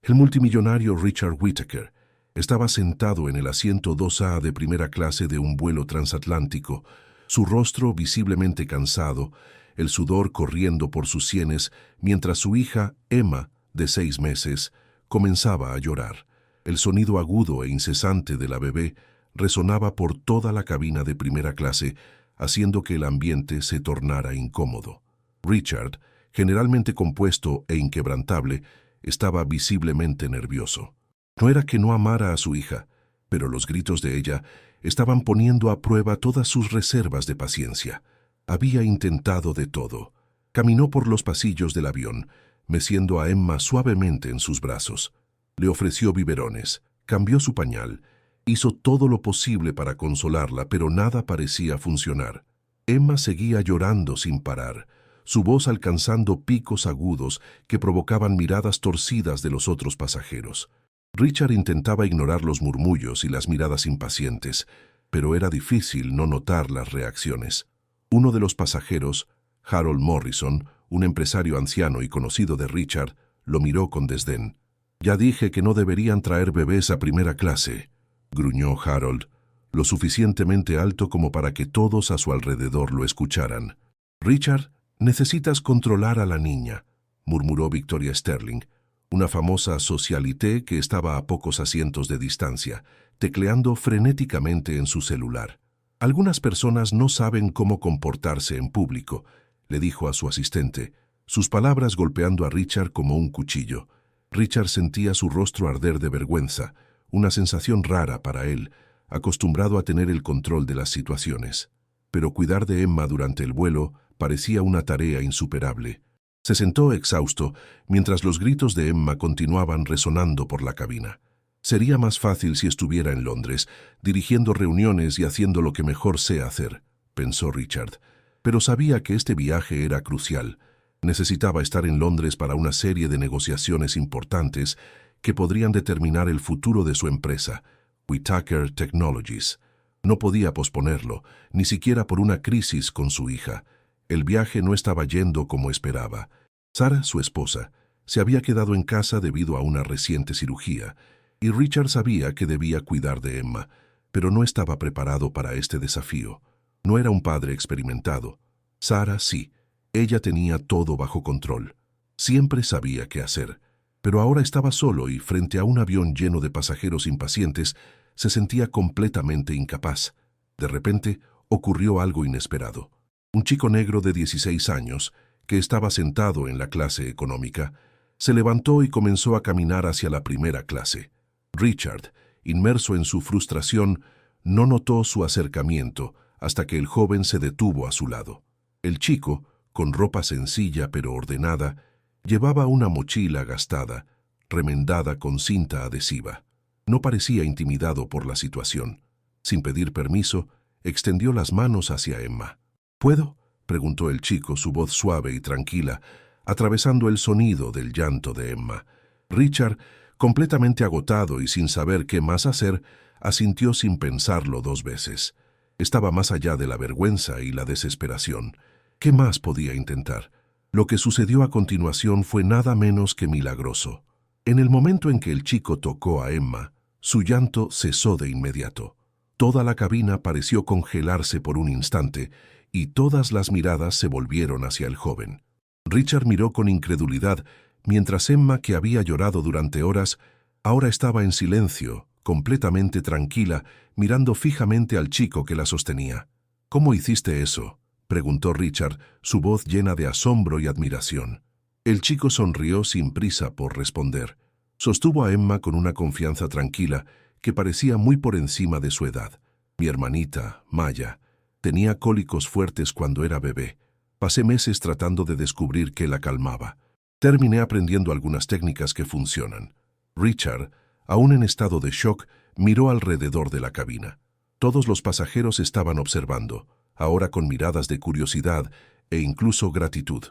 El multimillonario Richard Whittaker estaba sentado en el asiento 2A de primera clase de un vuelo transatlántico, su rostro visiblemente cansado, el sudor corriendo por sus sienes, mientras su hija, Emma, de 6 meses, comenzaba a llorar. El sonido agudo e incesante de la bebé resonaba por toda la cabina de primera clase, haciendo que el ambiente se tornara incómodo. Richard, generalmente compuesto e inquebrantable, estaba visiblemente nervioso. No era que no amara a su hija, pero los gritos de ella estaban poniendo a prueba todas sus reservas de paciencia. Había intentado de todo. Caminó por los pasillos del avión, meciendo a Emma suavemente en sus brazos. Le ofreció biberones, cambió su pañal, hizo todo lo posible para consolarla, pero nada parecía funcionar. Emma seguía llorando sin parar, su voz alcanzando picos agudos que provocaban miradas torcidas de los otros pasajeros. Richard intentaba ignorar los murmullos y las miradas impacientes, pero era difícil no notar las reacciones. Uno de los pasajeros, Harold Morrison, un empresario anciano y conocido de Richard, lo miró con desdén. «Ya dije que no deberían traer bebés a primera clase», gruñó Harold, lo suficientemente alto como para que todos a su alrededor lo escucharan. «Richard, necesitas controlar a la niña», murmuró Victoria Sterling, una famosa socialité que estaba a pocos asientos de distancia, tecleando frenéticamente en su celular. «Algunas personas no saben cómo comportarse en público», le dijo a su asistente, sus palabras golpeando a Richard como un cuchillo. Richard sentía su rostro arder de vergüenza, una sensación rara para él, acostumbrado a tener el control de las situaciones. Pero cuidar de Emma durante el vuelo parecía una tarea insuperable. Se sentó exhausto mientras los gritos de Emma continuaban resonando por la cabina. Sería más fácil si estuviera en Londres, dirigiendo reuniones y haciendo lo que mejor sé hacer, pensó Richard. Pero sabía que este viaje era crucial. Necesitaba estar en Londres para una serie de negociaciones importantes que podrían determinar el futuro de su empresa, Whittaker Technologies. No podía posponerlo, ni siquiera por una crisis con su hija. El viaje no estaba yendo como esperaba. Sarah, su esposa, se había quedado en casa debido a una reciente cirugía, y Richard sabía que debía cuidar de Emma, pero no estaba preparado para este desafío. No era un padre experimentado. Sarah sí, ella tenía todo bajo control. Siempre sabía qué hacer, pero ahora estaba solo y frente a un avión lleno de pasajeros impacientes, se sentía completamente incapaz. De repente, ocurrió algo inesperado. Un chico negro de 16 años, que estaba sentado en la clase económica, se levantó y comenzó a caminar hacia la primera clase. Richard, inmerso en su frustración, no notó su acercamiento hasta que el joven se detuvo a su lado. El chico, con ropa sencilla pero ordenada, llevaba una mochila gastada, remendada con cinta adhesiva. No parecía intimidado por la situación. Sin pedir permiso, extendió las manos hacia Emma. «¿Puedo?», preguntó el chico, su voz suave y tranquila, atravesando el sonido del llanto de Emma. Richard, completamente agotado y sin saber qué más hacer, asintió sin pensarlo 2 veces. Estaba más allá de la vergüenza y la desesperación. ¿Qué más podía intentar? Lo que sucedió a continuación fue nada menos que milagroso. En el momento en que el chico tocó a Emma, su llanto cesó de inmediato. Toda la cabina pareció congelarse por un instante y todas las miradas se volvieron hacia el joven. Richard miró con incredulidad, mientras Emma, que había llorado durante horas, ahora estaba en silencio, completamente tranquila, mirando fijamente al chico que la sostenía. «¿Cómo hiciste eso?», preguntó Richard, su voz llena de asombro y admiración. El chico sonrió sin prisa por responder. Sostuvo a Emma con una confianza tranquila que parecía muy por encima de su edad. «Mi hermanita, Maya, tenía cólicos fuertes cuando era bebé. Pasé meses tratando de descubrir qué la calmaba. Terminé aprendiendo algunas técnicas que funcionan». Richard, aún en estado de shock, miró alrededor de la cabina. Todos los pasajeros estaban observando, ahora con miradas de curiosidad e incluso gratitud.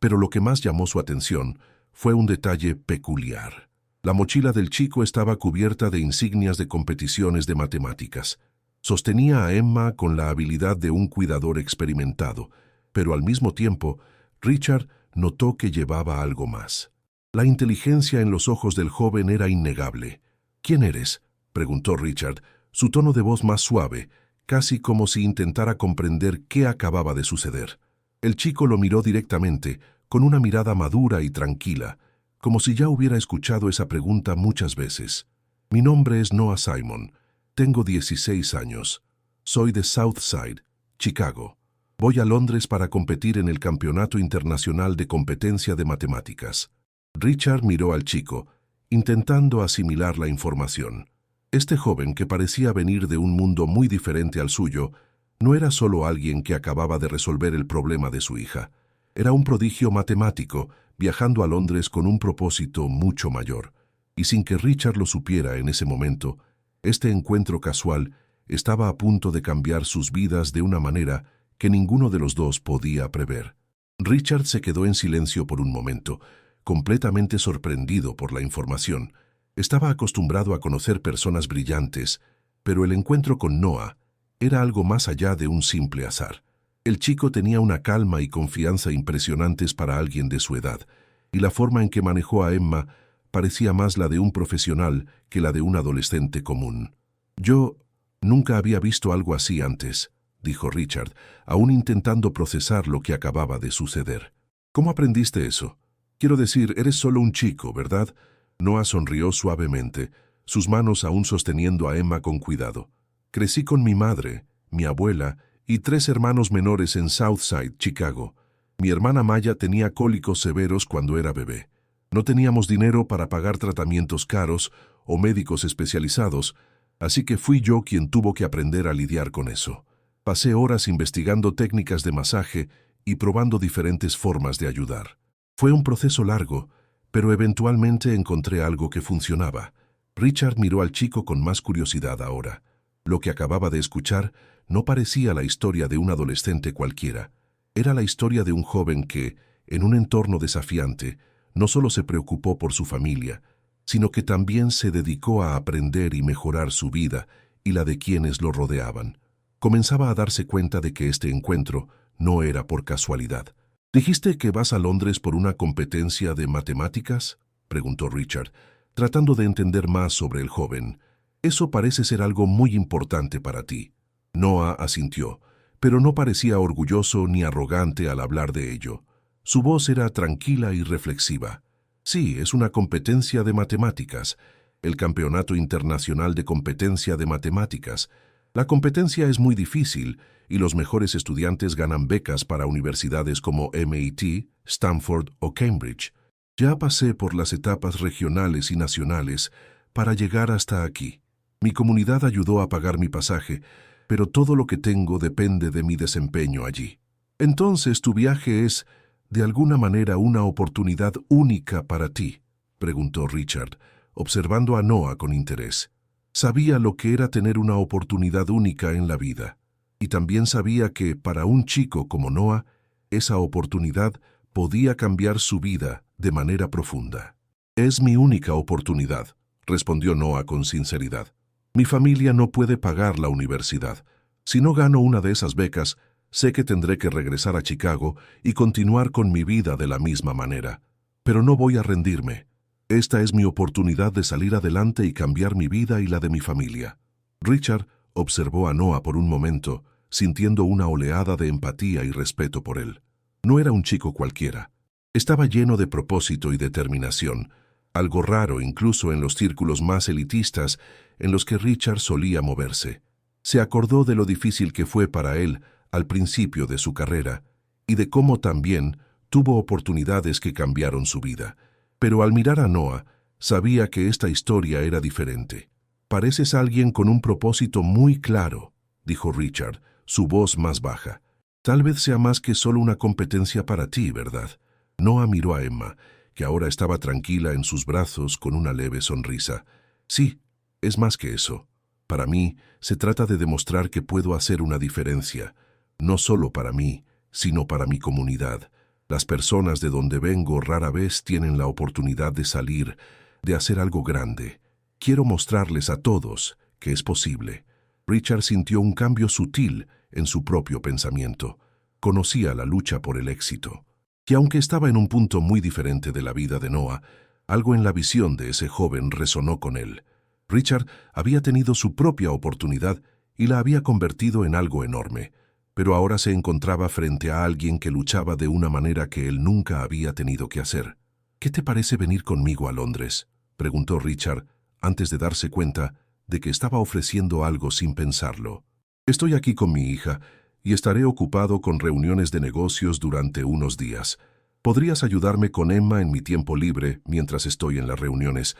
Pero lo que más llamó su atención fue un detalle peculiar. La mochila del chico estaba cubierta de insignias de competiciones de matemáticas. Sostenía a Emma con la habilidad de un cuidador experimentado, pero al mismo tiempo, Richard notó que llevaba algo más. La inteligencia en los ojos del joven era innegable. «¿Quién eres?», preguntó Richard, su tono de voz más suave, casi como si intentara comprender qué acababa de suceder. El chico lo miró directamente, con una mirada madura y tranquila, como si ya hubiera escuchado esa pregunta muchas veces. «Mi nombre es Noah Simon. Tengo 16 años. Soy de Southside, Chicago. Voy a Londres para competir en el Campeonato Internacional de Competencia de Matemáticas». Richard miró al chico, intentando asimilar la información. Este joven, que parecía venir de un mundo muy diferente al suyo, no era solo alguien que acababa de resolver el problema de su hija. Era un prodigio matemático, viajando a Londres con un propósito mucho mayor. Y sin que Richard lo supiera en ese momento, este encuentro casual estaba a punto de cambiar sus vidas de una manera que ninguno de los dos podía prever. Richard se quedó en silencio por un momento, completamente sorprendido por la información. Estaba acostumbrado a conocer personas brillantes, pero el encuentro con Noah era algo más allá de un simple azar. El chico tenía una calma y confianza impresionantes para alguien de su edad, y la forma en que manejó a Emma parecía más la de un profesional que la de un adolescente común. «Yo nunca había visto algo así antes», dijo Richard, aún intentando procesar lo que acababa de suceder. «¿Cómo aprendiste eso? Quiero decir, eres solo un chico, ¿verdad?». Noah sonrió suavemente, sus manos aún sosteniendo a Emma con cuidado. «Crecí con mi madre, mi abuela y 3 hermanos menores en Southside, Chicago. Mi hermana Maya tenía cólicos severos cuando era bebé. No teníamos dinero para pagar tratamientos caros o médicos especializados, así que fui yo quien tuvo que aprender a lidiar con eso. Pasé horas investigando técnicas de masaje y probando diferentes formas de ayudar. Fue un proceso largo, pero eventualmente encontré algo que funcionaba». Richard miró al chico con más curiosidad ahora. Lo que acababa de escuchar no parecía la historia de un adolescente cualquiera. Era la historia de un joven que, en un entorno desafiante, no solo se preocupó por su familia, sino que también se dedicó a aprender y mejorar su vida y la de quienes lo rodeaban. Comenzaba a darse cuenta de que este encuentro no era por casualidad. «¿Dijiste que vas a Londres por una competencia de matemáticas?», preguntó Richard, tratando de entender más sobre el joven. «Eso parece ser algo muy importante para ti». Noah asintió, pero no parecía orgulloso ni arrogante al hablar de ello. Su voz era tranquila y reflexiva. «Sí, es una competencia de matemáticas, el Campeonato Internacional de Competencia de Matemáticas. La competencia es muy difícil y los mejores estudiantes ganan becas para universidades como MIT, Stanford o Cambridge. Ya pasé por las etapas regionales y nacionales para llegar hasta aquí. Mi comunidad ayudó a pagar mi pasaje, pero todo lo que tengo depende de mi desempeño allí». «Entonces tu viaje es, de alguna manera, una oportunidad única para ti», preguntó Richard, observando a Noah con interés. Sabía lo que era tener una oportunidad única en la vida, y también sabía que, para un chico como Noah, esa oportunidad podía cambiar su vida de manera profunda. «Es mi única oportunidad», respondió Noah con sinceridad. «Mi familia no puede pagar la universidad. Si no gano una de esas becas, sé que tendré que regresar a Chicago y continuar con mi vida de la misma manera. Pero no voy a rendirme. Esta es mi oportunidad de salir adelante y cambiar mi vida y la de mi familia». Richard observó a Noah por un momento, sintiendo una oleada de empatía y respeto por él. No era un chico cualquiera. Estaba lleno de propósito y determinación, algo raro incluso en los círculos más elitistas en los que Richard solía moverse. Se acordó de lo difícil que fue para él al principio de su carrera y de cómo también tuvo oportunidades que cambiaron su vida. Pero al mirar a Noah, sabía que esta historia era diferente. «Pareces alguien con un propósito muy claro», dijo Richard, su voz más baja. «Tal vez sea más que solo una competencia para ti, ¿verdad?». Noah miró a Emma, que ahora estaba tranquila en sus brazos con una leve sonrisa. «Sí, es más que eso. Para mí, se trata de demostrar que puedo hacer una diferencia, no solo para mí, sino para mi comunidad. Las personas de donde vengo rara vez tienen la oportunidad de salir, de hacer algo grande. Quiero mostrarles a todos que es posible». Richard sintió un cambio sutil en su propio pensamiento. Conocía la lucha por el éxito. que aunque estaba en un punto muy diferente de la vida de Noah, algo en la visión de ese joven resonó con él. Richard había tenido su propia oportunidad y la había convertido en algo enorme, pero ahora se encontraba frente a alguien que luchaba de una manera que él nunca había tenido que hacer. «¿Qué te parece venir conmigo a Londres?», preguntó Richard, antes de darse cuenta de que estaba ofreciendo algo sin pensarlo. «Estoy aquí con mi hija y estaré ocupado con reuniones de negocios durante unos días. ¿Podrías ayudarme con Emma en mi tiempo libre mientras estoy en las reuniones?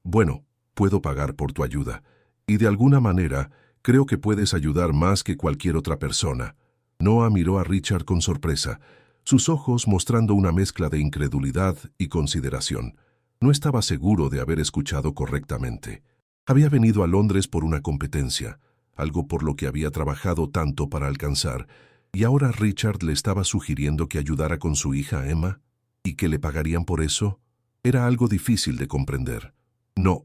Bueno, puedo pagar por tu ayuda. Y de alguna manera, creo que puedes ayudar más que cualquier otra persona». Noah miró a Richard con sorpresa, sus ojos mostrando una mezcla de incredulidad y consideración. No estaba seguro de haber escuchado correctamente. Había venido a Londres por una competencia, algo por lo que había trabajado tanto para alcanzar, y ahora Richard le estaba sugiriendo que ayudara con su hija Emma, y que le pagarían por eso. Era algo difícil de comprender. No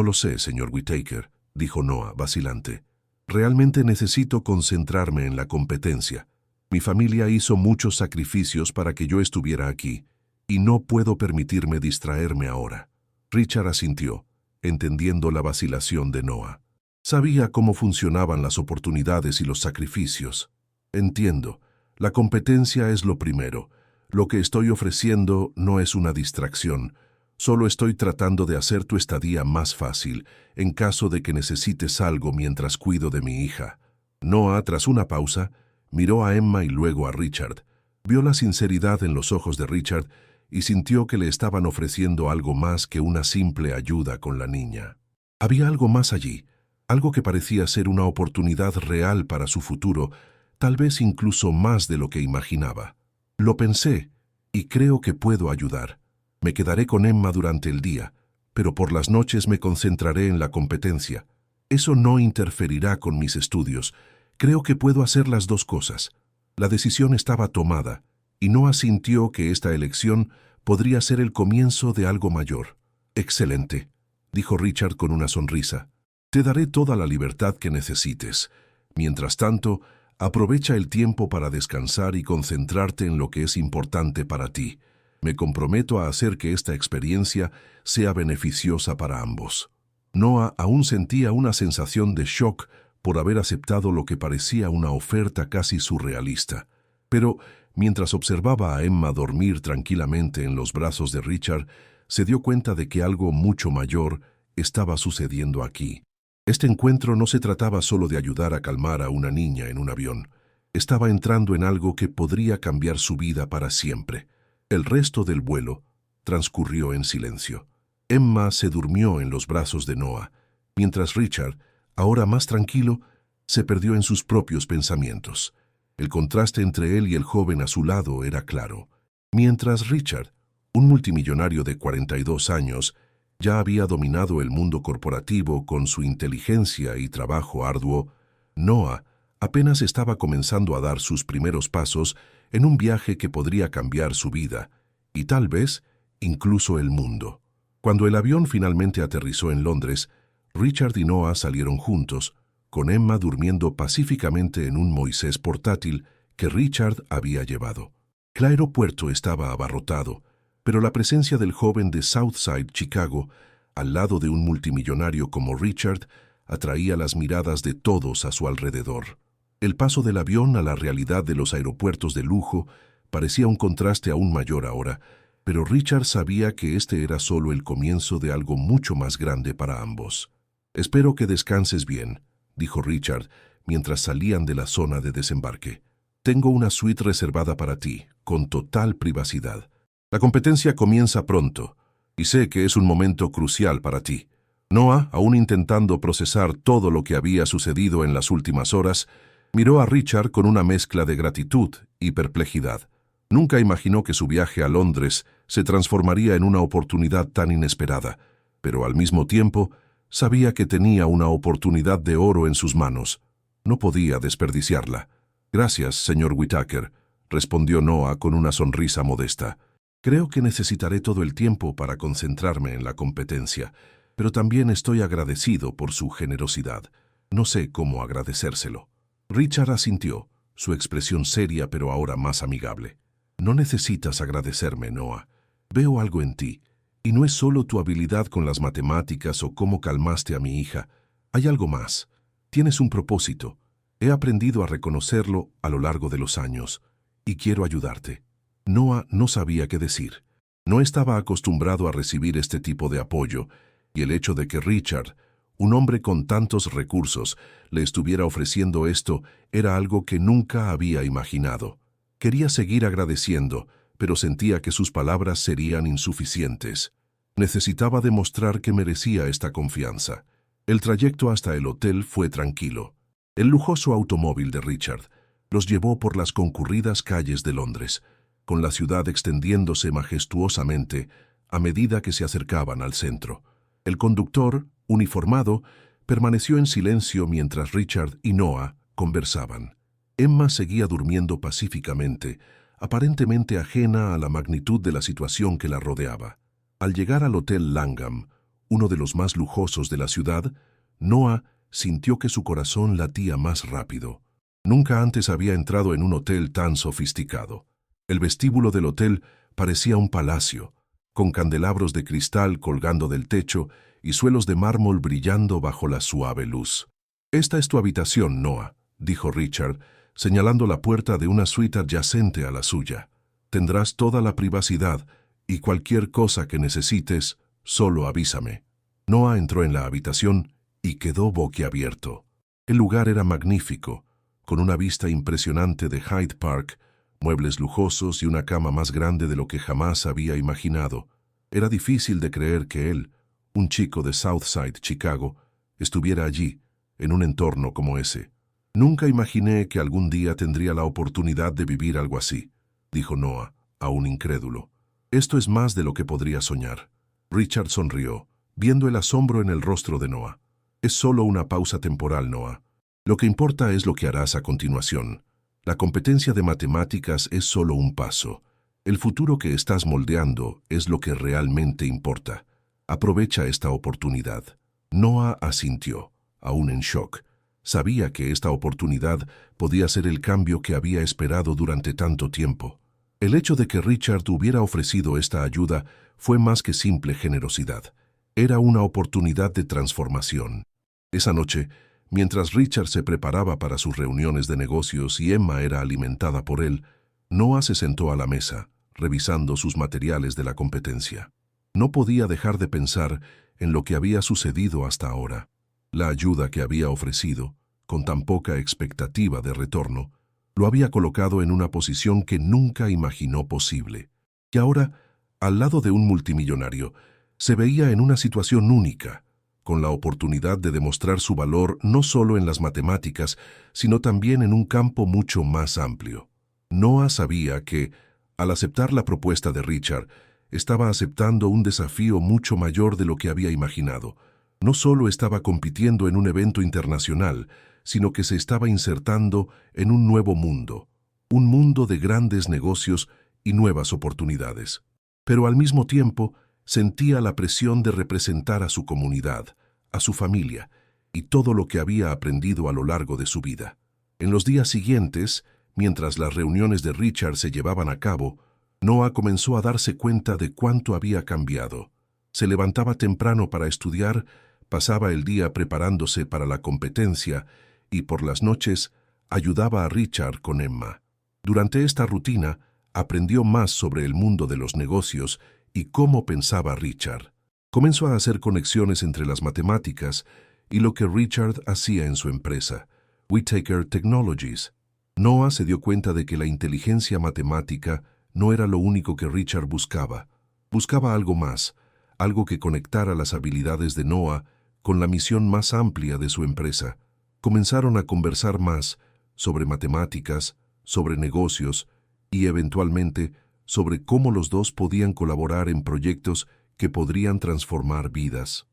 lo sé, señor Whittaker», dijo Noah, vacilante. «Realmente necesito concentrarme en la competencia. Mi familia hizo muchos sacrificios para que yo estuviera aquí, y no puedo permitirme distraerme ahora». Richard asintió, entendiendo la vacilación de Noah. Sabía cómo funcionaban las oportunidades y los sacrificios. «Entiendo. La competencia es lo primero. Lo que estoy ofreciendo no es una distracción. Solo estoy tratando de hacer tu estadía más fácil, en caso de que necesites algo mientras cuido de mi hija». Noah, tras una pausa, miró a Emma y luego a Richard. Vio la sinceridad en los ojos de Richard y sintió que le estaban ofreciendo algo más que una simple ayuda con la niña. Había algo más allí, algo que parecía ser una oportunidad real para su futuro, tal vez incluso más de lo que imaginaba. «Lo pensé, y creo que puedo ayudar. Me quedaré con Emma durante el día, pero por las noches me concentraré en la competencia. Eso no interferirá con mis estudios. Creo que puedo hacer las dos cosas». La decisión estaba tomada, y Noah sintió que esta elección podría ser el comienzo de algo mayor. «Excelente», dijo Richard con una sonrisa. «Te daré toda la libertad que necesites. Mientras tanto, aprovecha el tiempo para descansar y concentrarte en lo que es importante para ti. Me comprometo a hacer que esta experiencia sea beneficiosa para ambos». Noah aún sentía una sensación de shock por haber aceptado lo que parecía una oferta casi surrealista. Pero, mientras observaba a Emma dormir tranquilamente en los brazos de Richard, se dio cuenta de que algo mucho mayor estaba sucediendo aquí. Este encuentro no se trataba solo de ayudar a calmar a una niña en un avión. Estaba entrando en algo que podría cambiar su vida para siempre. El resto del vuelo transcurrió en silencio. Emma se durmió en los brazos de Noah, mientras Richard, ahora más tranquilo, se perdió en sus propios pensamientos. El contraste entre él y el joven a su lado era claro. Mientras Richard, un multimillonario de 42 años, ya había dominado el mundo corporativo con su inteligencia y trabajo arduo, Noah apenas estaba comenzando a dar sus primeros pasos en un viaje que podría cambiar su vida, y tal vez incluso el mundo. Cuando el avión finalmente aterrizó en Londres, Richard y Noah salieron juntos, con Emma durmiendo pacíficamente en un Moisés portátil que Richard había llevado. El aeropuerto estaba abarrotado, pero la presencia del joven de Southside, Chicago, al lado de un multimillonario como Richard, atraía las miradas de todos a su alrededor. El paso del avión a la realidad de los aeropuertos de lujo parecía un contraste aún mayor ahora, pero Richard sabía que este era solo el comienzo de algo mucho más grande para ambos. «Espero que descanses bien», dijo Richard, mientras salían de la zona de desembarque. «Tengo una suite reservada para ti, con total privacidad. La competencia comienza pronto, y sé que es un momento crucial para ti». Noah, aún intentando procesar todo lo que había sucedido en las últimas horas, miró a Richard con una mezcla de gratitud y perplejidad. Nunca imaginó que su viaje a Londres se transformaría en una oportunidad tan inesperada, pero al mismo tiempo sabía que tenía una oportunidad de oro en sus manos. No podía desperdiciarla. «Gracias, señor Whittaker», respondió Noah con una sonrisa modesta. «Creo que necesitaré todo el tiempo para concentrarme en la competencia, pero también estoy agradecido por su generosidad. No sé cómo agradecérselo». Richard asintió, su expresión seria pero ahora más amigable. No necesitas agradecerme, Noah. Veo algo en ti. Y no es solo tu habilidad con las matemáticas o cómo calmaste a mi hija. Hay algo más. Tienes un propósito. He aprendido a reconocerlo a lo largo de los años. Y quiero ayudarte. Noah no sabía qué decir. No estaba acostumbrado a recibir este tipo de apoyo, y el hecho de que Richard, un hombre con tantos recursos, le estuviera ofreciendo esto era algo que nunca había imaginado. Quería seguir agradeciendo, pero sentía que sus palabras serían insuficientes. Necesitaba demostrar que merecía esta confianza. El trayecto hasta el hotel fue tranquilo. El lujoso automóvil de Richard los llevó por las concurridas calles de Londres, con la ciudad extendiéndose majestuosamente a medida que se acercaban al centro. El conductor, uniformado, permaneció en silencio mientras Richard y Noah conversaban. Emma seguía durmiendo pacíficamente, aparentemente ajena a la magnitud de la situación que la rodeaba. Al llegar al Hotel Langham, uno de los más lujosos de la ciudad, Noah sintió que su corazón latía más rápido. Nunca antes había entrado en un hotel tan sofisticado. El vestíbulo del hotel parecía un palacio, con candelabros de cristal colgando del techo y suelos de mármol brillando bajo la suave luz. «Esta es tu habitación, Noah», dijo Richard, señalando la puerta de una suite adyacente a la suya. «Tendrás toda la privacidad y cualquier cosa que necesites, solo avísame». Noah entró en la habitación y quedó boquiabierto. El lugar era magnífico, con una vista impresionante de Hyde Park, muebles lujosos y una cama más grande de lo que jamás había imaginado. Era difícil de creer que él, un chico de Southside, Chicago, estuviera allí, en un entorno como ese. «Nunca imaginé que algún día tendría la oportunidad de vivir algo así», dijo Noah, aún incrédulo. «Esto es más de lo que podría soñar». Richard sonrió, viendo el asombro en el rostro de Noah. «Es solo una pausa temporal, Noah. Lo que importa es lo que harás a continuación. La competencia de matemáticas es solo un paso. El futuro que estás moldeando es lo que realmente importa. Aprovecha esta oportunidad». Noah asintió, aún en shock. Sabía que esta oportunidad podía ser el cambio que había esperado durante tanto tiempo. El hecho de que Richard hubiera ofrecido esta ayuda fue más que simple generosidad. Era una oportunidad de transformación. Esa noche, mientras Richard se preparaba para sus reuniones de negocios y Emma era alimentada por él, Noah se sentó a la mesa, revisando sus materiales de la competencia. No podía dejar de pensar en lo que había sucedido hasta ahora. La ayuda que había ofrecido, con tan poca expectativa de retorno, lo había colocado en una posición que nunca imaginó posible. Y ahora, al lado de un multimillonario, se veía en una situación única, con la oportunidad de demostrar su valor no solo en las matemáticas, sino también en un campo mucho más amplio. Noah sabía que, al aceptar la propuesta de Richard, estaba aceptando un desafío mucho mayor de lo que había imaginado. No solo estaba compitiendo en un evento internacional, sino que se estaba insertando en un nuevo mundo, un mundo de grandes negocios y nuevas oportunidades. Pero al mismo tiempo, sentía la presión de representar a su comunidad, a su familia, y todo lo que había aprendido a lo largo de su vida. En los días siguientes, mientras las reuniones de Richard se llevaban a cabo, Noah comenzó a darse cuenta de cuánto había cambiado. Se levantaba temprano para estudiar, pasaba el día preparándose para la competencia y por las noches ayudaba a Richard con Emma. Durante esta rutina, aprendió más sobre el mundo de los negocios y cómo pensaba Richard. Comenzó a hacer conexiones entre las matemáticas y lo que Richard hacía en su empresa, Whittaker Technologies. Noah se dio cuenta de que la inteligencia matemática no era lo único que Richard buscaba. Buscaba algo más, algo que conectara las habilidades de Noah con la misión más amplia de su empresa. Comenzaron a conversar más sobre matemáticas, sobre negocios y, eventualmente, sobre cómo los dos podían colaborar en proyectos que podrían transformar vidas.